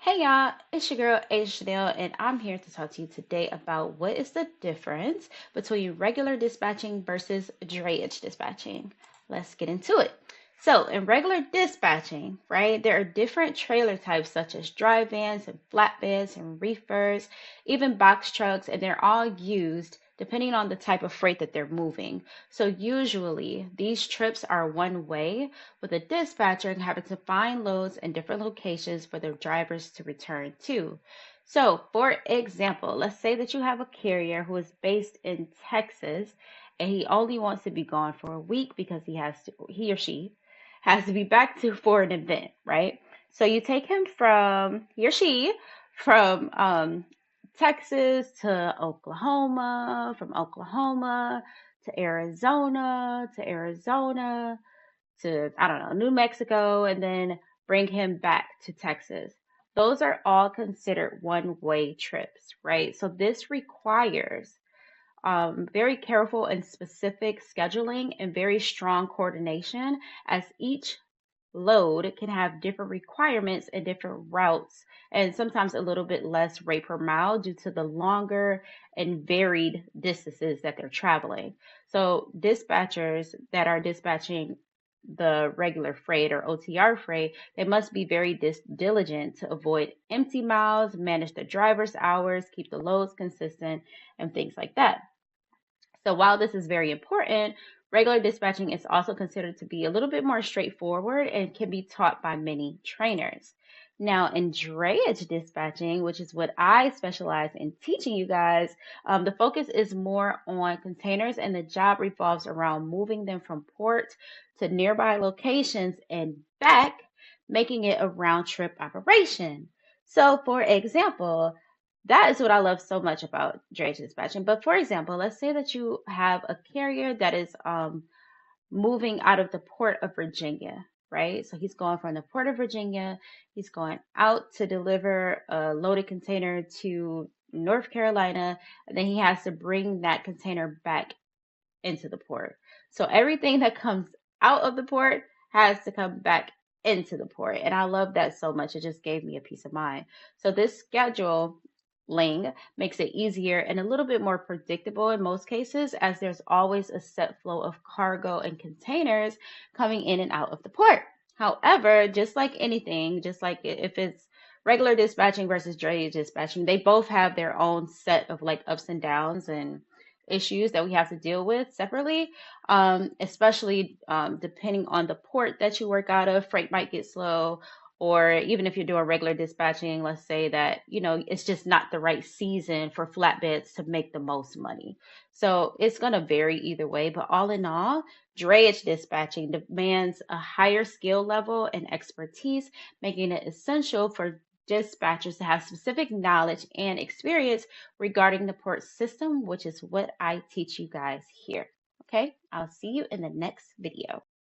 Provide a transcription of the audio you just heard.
Hey y'all, it's your girl A Chanel, and I'm here to talk to you today about what is the difference between regular dispatching versus drayage dispatching. Let's get into it. So, in regular dispatching, right, there are different trailer types such as dry vans and flatbeds and reefers, even box trucks, and they're all used depending on the type of freight that they're moving. So, usually, these trips are one way with a dispatcher having to find loads in different locations for their drivers to return to. So, for example, let's say that you have a carrier who is based in Texas and he only wants to be gone for a week because he or she has to be back to for an event, right? So you take him from he or she from Texas to Oklahoma, from Oklahoma to Arizona to, I don't know, New Mexico, and then bring him back to Texas. Those are all considered one-way trips, right? So this requires very careful and specific scheduling and very strong coordination, as each load can have different requirements and different routes, and sometimes a little bit less rate per mile due to the longer and varied distances that they're traveling. So, dispatchers that are dispatching the regular freight or OTR freight, they must be very diligent to avoid empty miles, manage the driver's hours, keep the loads consistent, and things like that. So while this is very important, regular dispatching is also considered to be a little bit more straightforward and can be taught by many trainers. Now, in drayage dispatching, which is what I specialize in teaching you guys, the focus is more on containers and the job revolves around moving them from port to nearby locations and back, making it a round trip operation. So, for example, that is what I love so much about drayage dispatching. But for example, let's say that you have a carrier that is moving out of the port of Virginia, right? So he's going from the port of Virginia, he's going out to deliver a loaded container to North Carolina, and then he has to bring that container back into the port. So everything that comes out of the port has to come back into the port. And I love that so much. It just gave me a peace of mind. So this scheduling makes it easier and a little bit more predictable in most cases, as there's always a set flow of cargo and containers coming in and out of the port. However, just like anything, just like if it's regular dispatching versus drayage dispatching, they both have their own set of like ups and downs and issues that we have to deal with separately, especially depending on the port that you work out of. Freight might get slow, or even if you're doing regular dispatching, let's say that, it's just not the right season for flatbeds to make the most money. So it's going to vary either way, but all in all, drayage dispatching demands a higher skill level and expertise, making it essential for dispatchers to have specific knowledge and experience regarding the port system, which is what I teach you guys here. Okay, I'll see you in the next video.